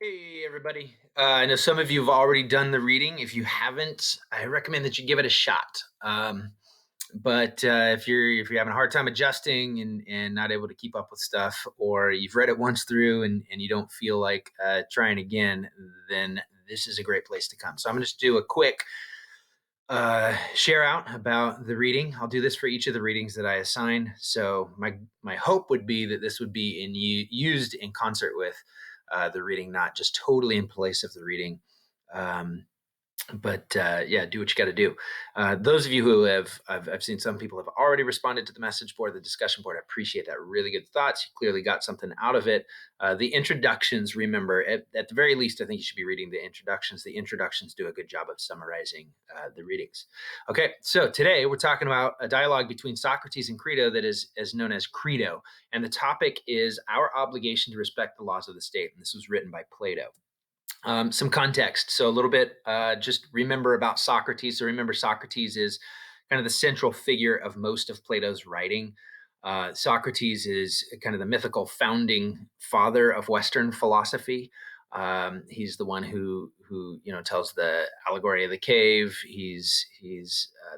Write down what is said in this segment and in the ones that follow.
Hey, everybody. I know some of you have already done the reading. If you haven't, I recommend that you give it a shot. But if you're having a hard time adjusting and not able to keep up with stuff, or you've read it once through and you don't feel like trying again, then this is a great place to come. So I'm going to just do a quick share out about the reading. I'll do this for each of the readings that I assign. So my hope would be that this would be used in concert with the reading, not just totally in place of the reading. Um, but yeah, do what you got to do. Those of you who I've seen some people have already responded to the message board, the discussion board. I appreciate that. Really good thoughts. You clearly got something out of it. The introductions, remember, at the very least, I think you should be reading the introductions. The introductions do a good job of summarizing the readings. Okay, so today we're talking about a dialogue between Socrates and Crito that is known as Crito, and the topic is our obligation to respect the laws of the state. And this was written by Plato. Some context. So a little bit, just remember about Socrates. So remember, Socrates is kind of the central figure of most of Plato's writing. Socrates is kind of the mythical founding father of Western philosophy. He's the one who tells the allegory of the cave. He's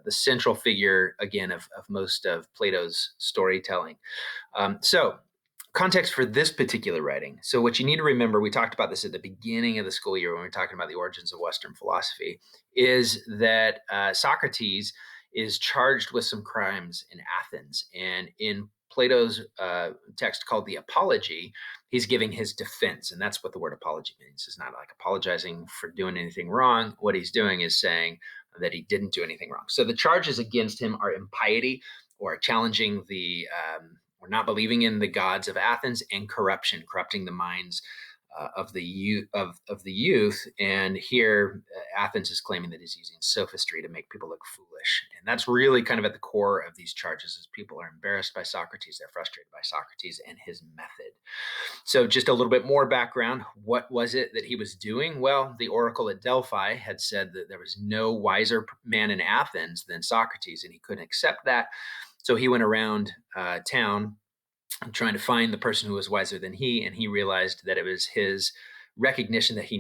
the central figure again of most of Plato's storytelling. So context for this particular writing. So, what you need to remember, we talked about this at the beginning of the school year when we were talking about the origins of Western philosophy, is that Socrates is charged with some crimes in Athens. And in Plato's text called the Apology, he's giving his defense. And that's what the word apology means. It's not like apologizing for doing anything wrong. What he's doing is saying that he didn't do anything wrong. So, the charges against him are impiety or challenging the or not believing in the gods of Athens, and corruption, corrupting the minds of the youth. And here, Athens is claiming that he's using sophistry to make people look foolish, and that's really kind of at the core of these charges. Is people are embarrassed by Socrates, they're frustrated by Socrates and his method. So, just a little bit more background. What was it that he was doing? Well, the oracle at Delphi had said that there was no wiser man in Athens than Socrates, and he couldn't accept that. So he went around town trying to find the person who was wiser than he, and he realized that it was his recognition that he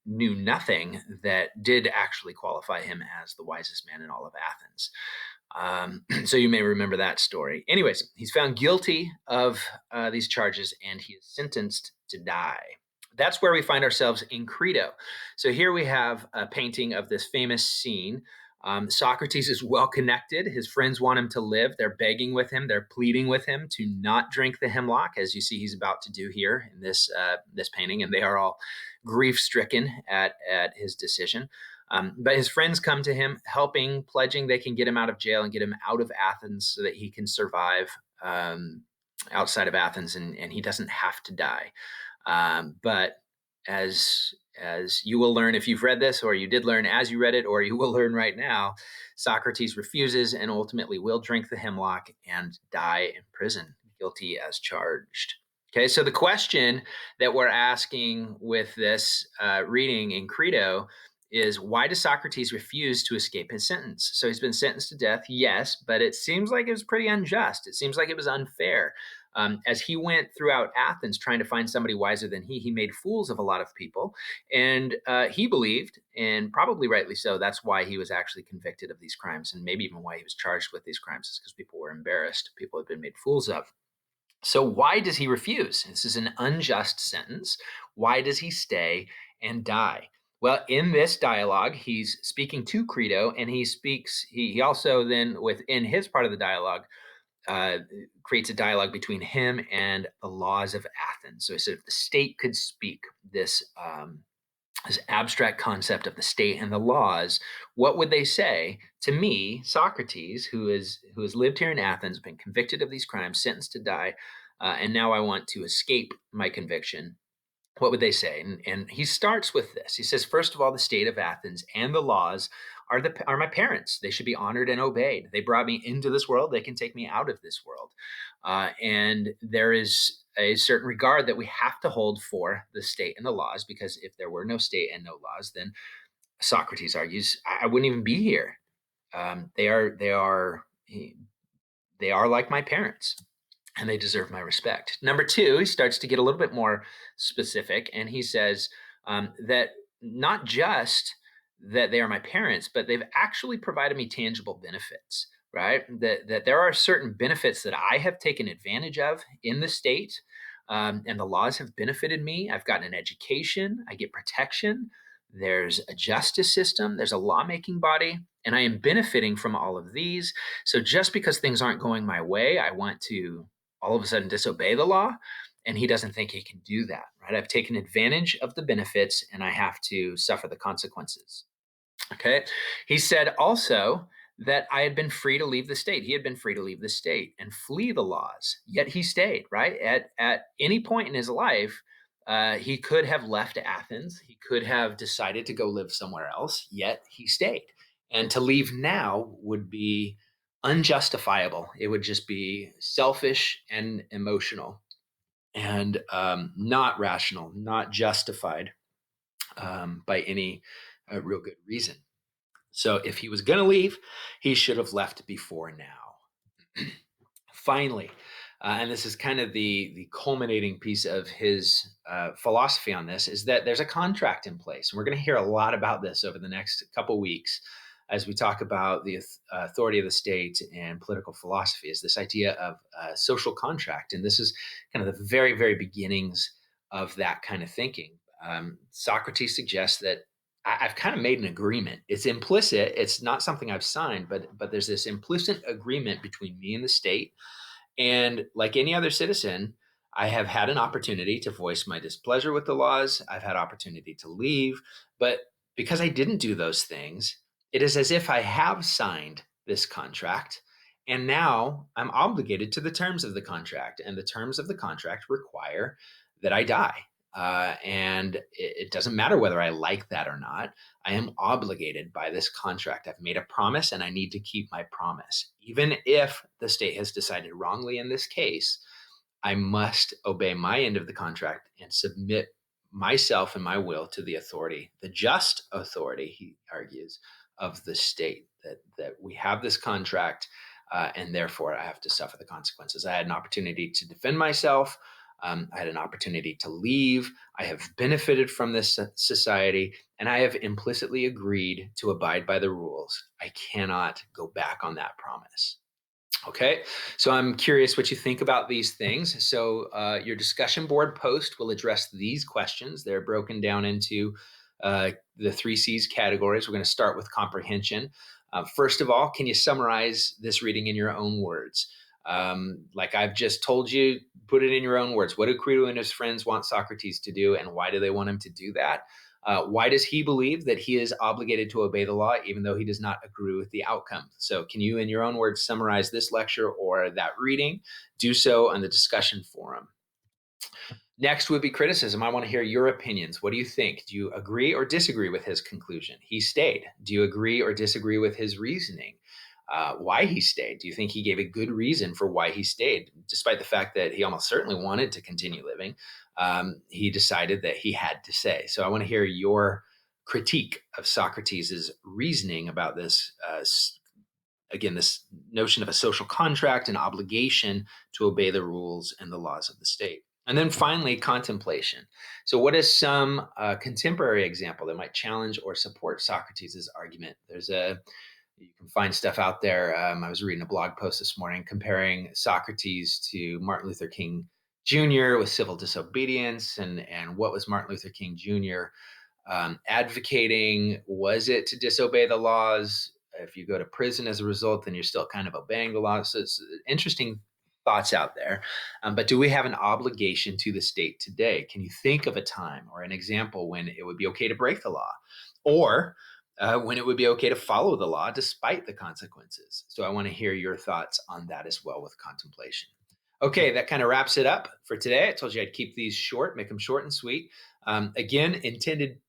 knew nothing that did actually qualify him as the wisest man in all of Athens. So you may remember that story. Anyways, he's found guilty of these charges, and he is sentenced to die. That's where we find ourselves in Crito. So here we have a painting of this famous scene. Socrates is well connected. His friends want him to live. They're begging with him. They're pleading with him to not drink the hemlock, as you see he's about to do here in this painting, and they are all grief stricken at his decision. But his friends come to him, helping, pledging they can get him out of jail and get him out of Athens so that he can survive outside of Athens and he doesn't have to die. But as you will learn if you've read this, or you did learn as you read it, or you will learn right now, Socrates refuses and ultimately will drink the hemlock and die in prison, guilty as charged. Okay, so the question that we're asking with this reading in Crito is, why does Socrates refuse to escape his sentence? So he's been sentenced to death, yes, but it seems like it was pretty unjust. It seems like it was unfair. As he went throughout Athens trying to find somebody wiser than he made fools of a lot of people. And he believed, and probably rightly so, that's why he was actually convicted of these crimes, and maybe even why he was charged with these crimes, is because people were embarrassed. People had been made fools of. So why does he refuse? This is an unjust sentence. Why does he stay and die? Well, in this dialogue, he's speaking to Crito, and he also then within his part of the dialogue uh, creates a dialogue between him and the laws of Athens. So he said if the state could speak this abstract concept of the state and the laws, what would they say to me, Socrates, who has lived here in Athens, been convicted of these crimes, sentenced to die, and now I want to escape my conviction? What would they say? And he starts with this. He says, first of all, the state of Athens and the laws are my parents. They should be honored and obeyed. They brought me into this world. They can take me out of this world. And there is a certain regard that we have to hold for the state and the laws, because if there were no state and no laws, then Socrates argues I wouldn't even be here. They are like my parents. and they deserve my respect. Number two, he starts to get a little bit more specific, and he says that not just that they are my parents, but they've actually provided me tangible benefits, right? That there are certain benefits that I have taken advantage of in the state, and the laws have benefited me. I've gotten an education, I get protection. There's a justice system, there's a lawmaking body, and I am benefiting from all of these. So just because things aren't going my way, I want to all of a sudden disobey the law. And he doesn't think he can do that, right? I've taken advantage of the benefits and I have to suffer the consequences. Okay. He said also that I had been free to leave the state. He had been free to leave the state and flee the laws, yet he stayed, right? At any point in his life, he could have left Athens. He could have decided to go live somewhere else, yet he stayed. And to leave now would be unjustifiable. It would just be selfish and emotional and not rational, not justified by any real good reason. So if he was going to leave, he should have left before now. Finally, and this is kind of the culminating piece of his philosophy on this, is that there's a contract in place. And we're going to hear a lot about this over the next couple weeks as we talk about the authority of the state and political philosophy, is this idea of social contract. And this is kind of the very, very beginnings of that kind of thinking. Socrates suggests that I've kind of made an agreement. It's implicit. It's not something I've signed, but there's this implicit agreement between me and the state. And like any other citizen, I have had an opportunity to voice my displeasure with the laws. I've had opportunity to leave, but because I didn't do those things, it is as if I have signed this contract, and now I'm obligated to the terms of the contract, and the terms of the contract require that I die. And it doesn't matter whether I like that or not. I am obligated by this contract. I've made a promise and I need to keep my promise. Even if the state has decided wrongly in this case, I must obey my end of the contract and submit myself and my will to the authority, the just authority, he argues, of the state, that we have this contract, and therefore I have to suffer the consequences. I had an opportunity to defend myself. I had an opportunity to leave. I have benefited from this society, and I have implicitly agreed to abide by the rules. I cannot go back on that promise. Okay, so I'm curious what you think about these things. So your discussion board post will address these questions. They're broken down into the three C's categories. We're going to start with comprehension. First of all, can you summarize this reading in your own words? Like I've just told you, put it in your own words. What do Crito and his friends want Socrates to do, and why do they want him to do that? Why does he believe that he is obligated to obey the law, even though he does not agree with the outcome? So, can you, in your own words, summarize this lecture or that reading? Do so on the discussion forum. Next would be criticism. I want to hear your opinions. What do you think? Do you agree or disagree with his conclusion? He stayed. Do you agree or disagree with his reasoning? Why he stayed? Do you think he gave a good reason for why he stayed, despite the fact that he almost certainly wanted to continue living? He decided that he had to stay. So I want to hear your critique of Socrates's reasoning about this. Again, this notion of a social contract and obligation to obey the rules and the laws of the state. And then finally, contemplation. So what is some contemporary example that might challenge or support Socrates' argument? You can find stuff out there. I was reading a blog post this morning comparing Socrates to Martin Luther King Jr. with civil disobedience, and what was Martin Luther King Jr. Advocating? Was it to disobey the laws? If you go to prison as a result, then you're still kind of obeying the laws. So it's interesting thoughts out there. But do we have an obligation to the state today? Can you think of a time or an example when it would be okay to break the law, or when it would be okay to follow the law despite the consequences? So I want to hear your thoughts on that as well with contemplation. Okay, that kind of wraps it up for today. I told you I'd keep these short, make them short and sweet. Again, intended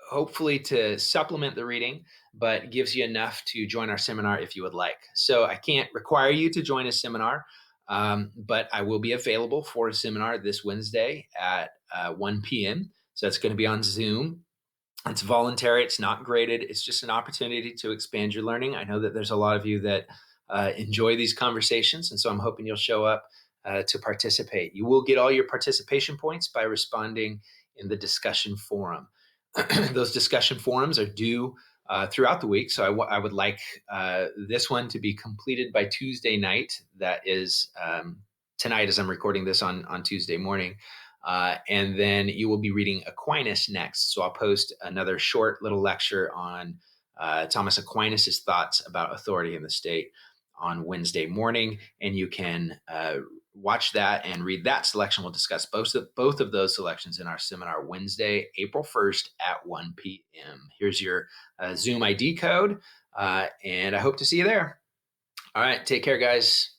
hopefully to supplement the reading, but gives you enough to join our seminar if you would like. So I can't require you to join a seminar, but I will be available for a seminar this Wednesday at 1 p.m. So it's going to be on Zoom. It's voluntary. It's not graded. It's just an opportunity to expand your learning. I know that there's a lot of you that enjoy these conversations, and so I'm hoping you'll show up to participate. You will get all your participation points by responding in the discussion forum. Those discussion forums are due throughout the week. So I would like this one to be completed by Tuesday night. That is tonight, as I'm recording this on Tuesday morning. And then you will be reading Aquinas next. So I'll post another short little lecture on Thomas Aquinas' thoughts about authority in the state on Wednesday morning. And you can watch that and read that selection. We'll discuss both of those selections in our seminar Wednesday, April 1st at 1 p.m. Here's your Zoom ID code, and I hope to see you there. All right, take care, guys.